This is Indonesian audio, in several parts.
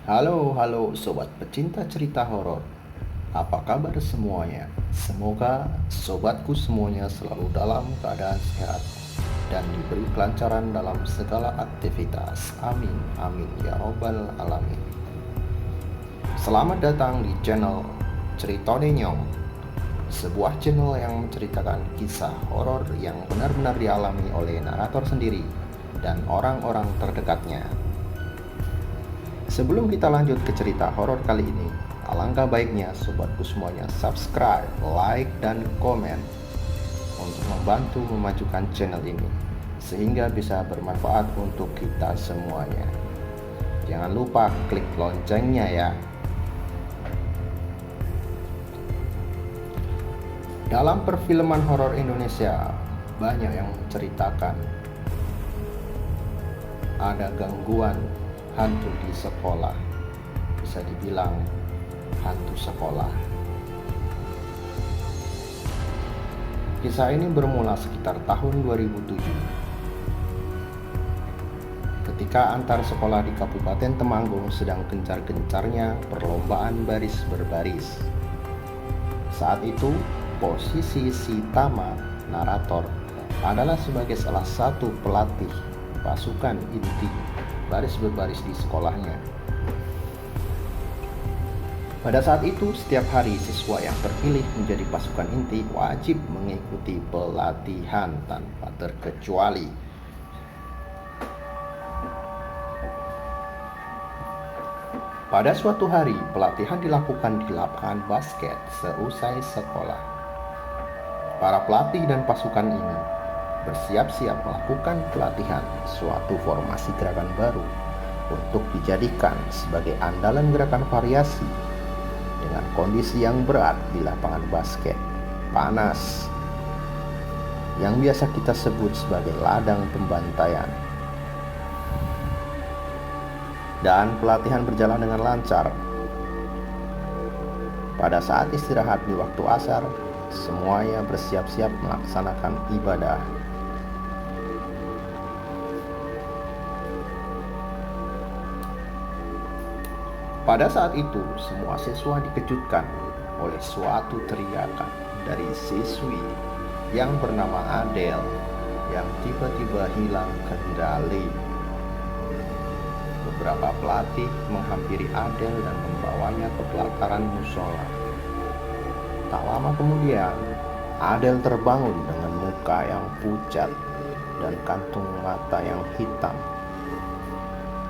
Halo sobat pecinta cerita horor. Apa kabar semuanya? Semoga sobatku semuanya selalu dalam keadaan sehat dan diberi kelancaran dalam segala aktivitas. Amin, amin ya robbal alamin. Selamat datang di channel Cerita Denyong, sebuah channel yang menceritakan kisah horor yang benar-benar dialami oleh narator sendiri dan orang-orang terdekatnya. Sebelum kita lanjut ke cerita horor kali ini, alangkah baiknya sobatku semuanya subscribe, like, dan komen untuk membantu memajukan channel ini sehingga bisa bermanfaat untuk kita semuanya. Jangan lupa klik loncengnya ya. Dalam perfilman horor Indonesia banyak yang menceritakan ada gangguan hantu di sekolah, bisa dibilang hantu sekolah. Kisah ini bermula sekitar tahun 2007 ketika antar sekolah di Kabupaten Temanggung sedang gencar-gencarnya perlombaan baris berbaris. Saat itu posisi si Tama, narator, adalah sebagai salah satu pelatih pasukan inti baris berbaris di sekolahnya. Pada saat itu, setiap hari siswa yang terpilih menjadi pasukan inti wajib mengikuti pelatihan tanpa terkecuali. Pada suatu hari, pelatihan dilakukan di lapangan basket seusai sekolah. Para pelatih dan pasukan ini bersiap-siap melakukan pelatihan suatu formasi gerakan baru untuk dijadikan sebagai andalan gerakan variasi dengan kondisi yang berat di lapangan basket panas yang biasa kita sebut sebagai ladang pembantaian. Dan pelatihan berjalan dengan lancar. Pada saat istirahat di waktu asar, semuanya bersiap-siap melaksanakan ibadah. Pada saat itu, semua siswa dikejutkan oleh suatu teriakan dari siswi yang bernama Adele yang tiba-tiba hilang kendali. Beberapa pelatih menghampiri Adele dan membawanya ke pelataran musola. Tak lama kemudian, Adele terbangun dengan muka yang pucat dan kantung mata yang hitam.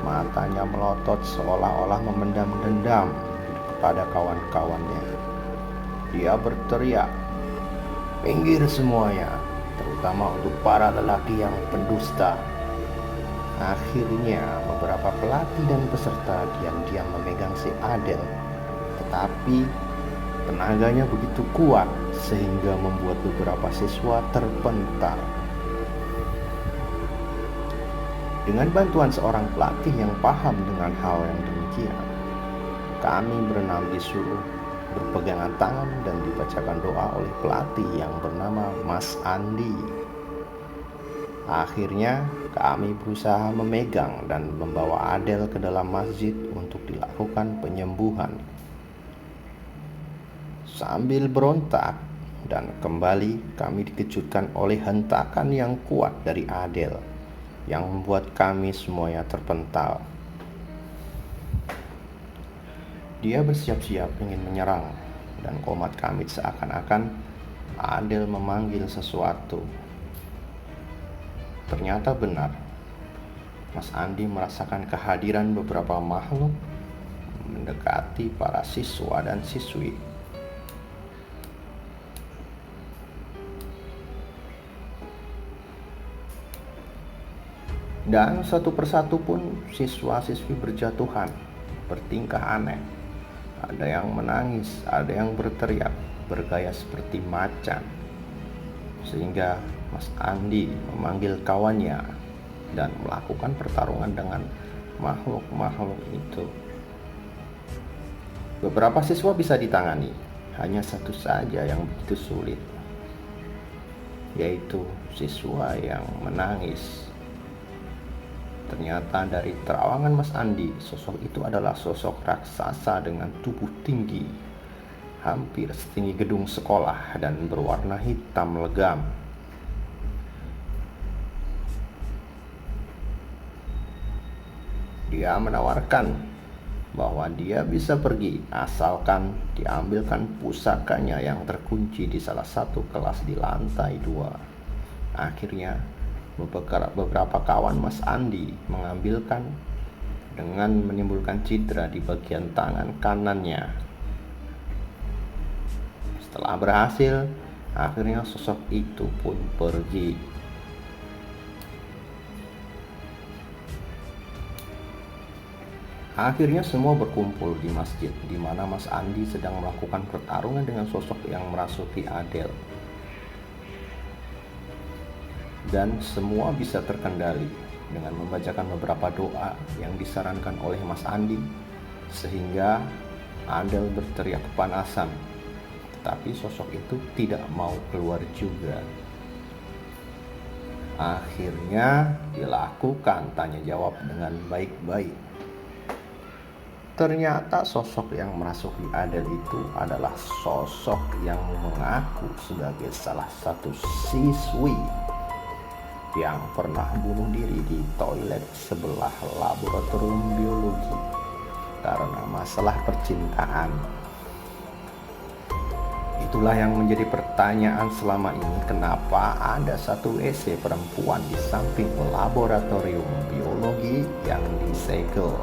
Matanya melotot seolah-olah memendam dendam kepada kawan-kawannya. Dia berteriak, "Pinggir semuanya, terutama untuk para lelaki yang pendusta." Akhirnya beberapa pelatih dan peserta diam-diam memegang si Adele, tetapi tenaganya begitu kuat sehingga membuat beberapa siswa terpental. Dengan bantuan seorang pelatih yang paham dengan hal yang demikian, kami berenam disuruh berpegangan tangan dan dibacakan doa oleh pelatih yang bernama Mas Andi. Akhirnya kami berusaha memegang dan membawa Adele ke dalam masjid untuk dilakukan penyembuhan. Sambil berontak dan kembali, kami dikejutkan oleh hentakan yang kuat dari Adele yang membuat kami semuanya terpental. Dia bersiap-siap ingin menyerang dan komat kami seakan-akan Adele memanggil sesuatu. Ternyata benar, Mas Andi merasakan kehadiran beberapa makhluk mendekati para siswa dan siswi. Dan satu persatu pun siswa-siswi berjatuhan, bertingkah aneh. Ada yang menangis, ada yang berteriak, bergaya seperti macan. Sehingga Mas Andi memanggil kawannya dan melakukan pertarungan dengan makhluk-makhluk itu. Beberapa siswa bisa ditangani, hanya satu saja yang begitu sulit, yaitu siswa yang menangis. Ternyata dari terawangan Mas Andi, sosok itu adalah sosok raksasa dengan tubuh tinggi, hampir setinggi gedung sekolah dan berwarna hitam legam. Dia menawarkan bahwa dia bisa pergi asalkan diambilkan pusakanya yang terkunci di salah satu kelas di lantai 2. Akhirnya beberapa kawan Mas Andi mengambilkan dengan menimbulkan cedera di bagian tangan kanannya. Setelah berhasil, akhirnya sosok itu pun pergi. Akhirnya semua berkumpul di masjid, di mana Mas Andi sedang melakukan pertarungan dengan sosok yang merasuki Adele. Dan semua bisa terkendali dengan membacakan beberapa doa yang disarankan oleh Mas Andi, sehingga Adele berteriak kepanasan, tetapi sosok itu tidak mau keluar juga. Akhirnya dilakukan tanya jawab dengan baik-baik. Ternyata sosok yang merasuki Adele itu adalah sosok yang mengaku sebagai salah satu siswi yang pernah bunuh diri di toilet sebelah laboratorium biologi karena masalah percintaan. Itulah yang menjadi pertanyaan selama ini, kenapa ada satu WC perempuan di samping laboratorium biologi yang disegel.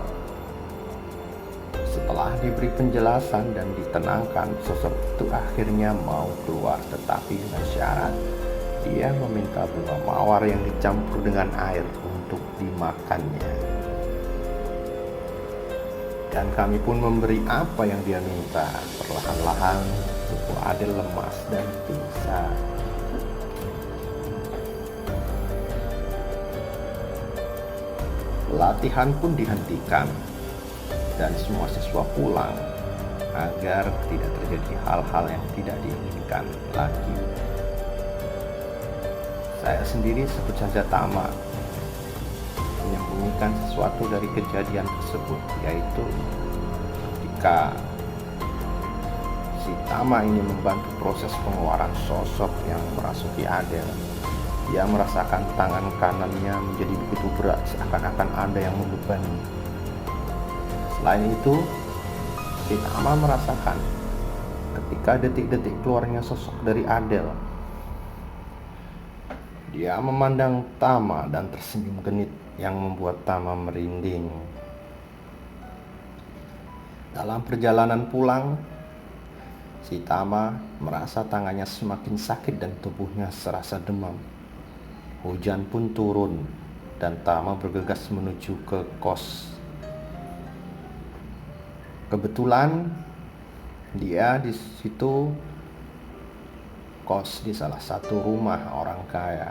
Setelah diberi penjelasan dan ditenangkan, sosok itu akhirnya mau keluar, tetapi dengan syarat dia meminta bunga mawar yang dicampur dengan air untuk dimakannya. Dan kami pun memberi apa yang dia minta. Perlahan-lahan tubuh Adele lemas dan pingsan. Latihan pun dihentikan dan semua siswa pulang agar tidak terjadi hal-hal yang tidak diinginkan lagi. Saya sendiri sebut saja Tama menyembunyikan sesuatu dari kejadian tersebut, yaitu jika si Tama ini membantu proses pengeluaran sosok yang merasuki Adele, dia merasakan tangan kanannya menjadi begitu berat, seakan-akan ada yang membebani. Selain itu, si Tama merasakan ketika detik-detik keluarnya sosok dari Adele, dia memandang Tama dan tersenyum genit yang membuat Tama merinding. Dalam perjalanan pulang, si Tama merasa tangannya semakin sakit dan tubuhnya serasa demam. Hujan pun turun dan Tama bergegas menuju ke kos. Kebetulan dia di situ kos di salah satu rumah orang kaya,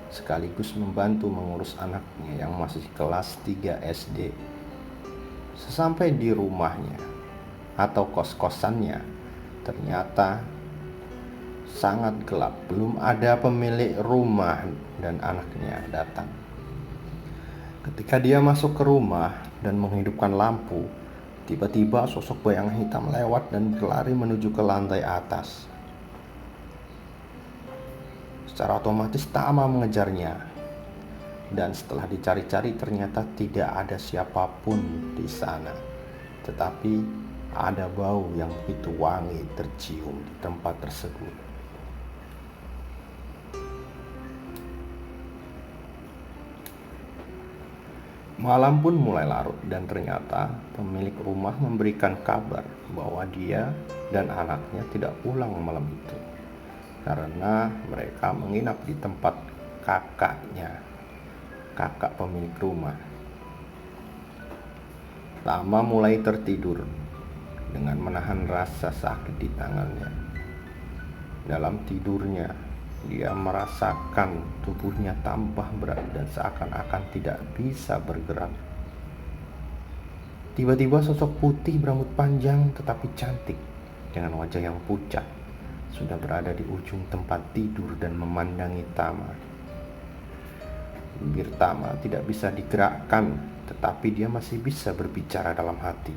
sekaligus membantu mengurus anaknya yang masih kelas 3 SD. Sesampai di rumahnya atau kos-kosannya, ternyata sangat gelap. Belum ada pemilik rumah dan anaknya datang. Ketika dia masuk ke rumah dan menghidupkan lampu, tiba-tiba sosok bayangan hitam lewat dan berlari menuju ke lantai atas. Secara otomatis Tama mengejarnya, dan setelah dicari-cari ternyata tidak ada siapapun di sana. Tetapi ada bau yang begitu wangi tercium di tempat tersebut. Malam pun mulai larut dan ternyata pemilik rumah memberikan kabar bahwa dia dan anaknya tidak pulang malam itu karena mereka menginap di tempat kakak pemilik rumah. Tama mulai tertidur dengan menahan rasa sakit di tangannya. Dalam tidurnya, dia merasakan tubuhnya tambah berat dan seakan-akan tidak bisa bergerak. Tiba-tiba sosok putih berambut panjang tetapi cantik dengan wajah yang pucat sudah berada di ujung tempat tidur dan memandangi Tama. Bibir Tama tidak bisa digerakkan, tetapi dia masih bisa berbicara dalam hati.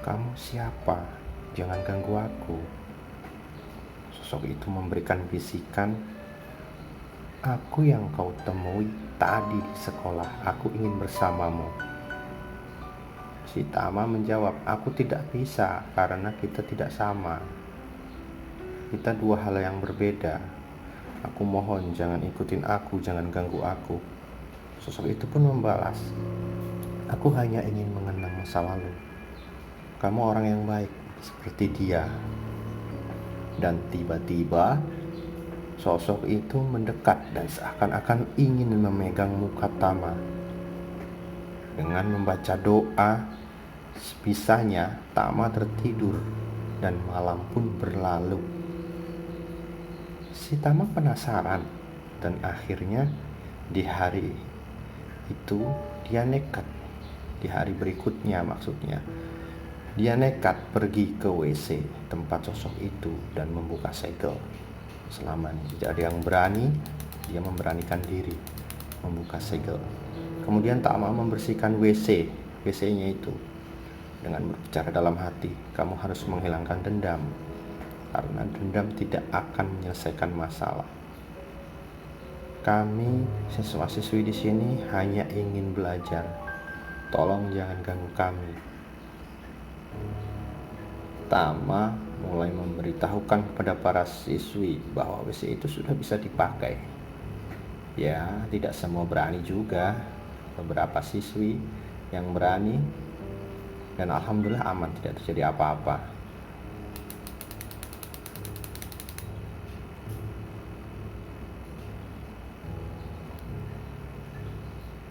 "Kamu siapa? Jangan ganggu aku." Sosok itu memberikan bisikan, "Aku yang kau temui tadi di sekolah. Aku ingin bersamamu." Si Tama menjawab, "Aku tidak bisa karena kita tidak sama. Kita dua hal yang berbeda. Aku mohon jangan ikutin aku, jangan ganggu aku." Sosok itu pun membalas, "Aku hanya ingin mengenang masa lalu. Kamu orang yang baik seperti dia." Dan tiba-tiba sosok itu mendekat dan seakan-akan ingin memegang muka Tama. Dengan membaca doa, sebisanya Tama tertidur dan malam pun berlalu. Si Tama penasaran dan akhirnya di hari itu dia nekat, di hari berikutnya maksudnya, dia nekat pergi ke WC tempat sosok itu dan membuka segel. Selama tidak ada yang berani, dia memberanikan diri membuka segel. Kemudian Tama membersihkan WC-nya itu dengan berbicara dalam hati, "Kamu harus menghilangkan dendam, karena dendam tidak akan menyelesaikan masalah. Kami siswa-siswi di sini hanya ingin belajar. Tolong jangan ganggu kami." Tama mulai memberitahukan kepada para siswi bahwa WC itu sudah bisa dipakai. Ya, tidak semua berani juga. Beberapa siswi yang berani dan alhamdulillah aman, tidak terjadi apa-apa.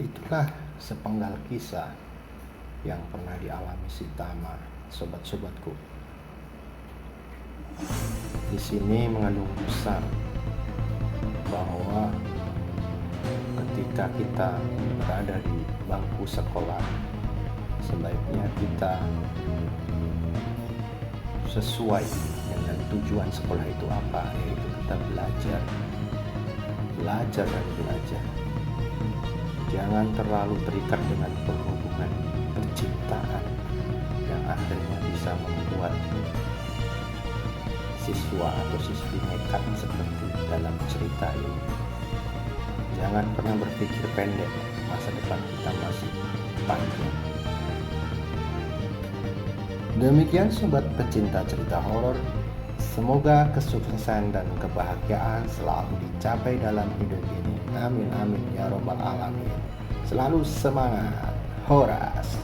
Itulah sepenggal kisah yang pernah dialami si Tama, sobat-sobatku. Di sini mengandung pesan bahwa ketika kita berada di bangku sekolah, sebaiknya kita sesuai dengan tujuan sekolah itu apa, yaitu kita belajar dan belajar. Jangan terlalu terikat dengan perhubungan percintaan yang akhirnya bisa membuat siswa atau siswi nekat seperti dalam cerita ini. Jangan pernah berpikir pendek, masa depan kita masih panjang. Demikian sobat pecinta cerita horor. Semoga kesuksesan dan kebahagiaan selalu dicapai dalam hidup ini. Amin amin ya robbal alamin. Selalu semangat, Horas.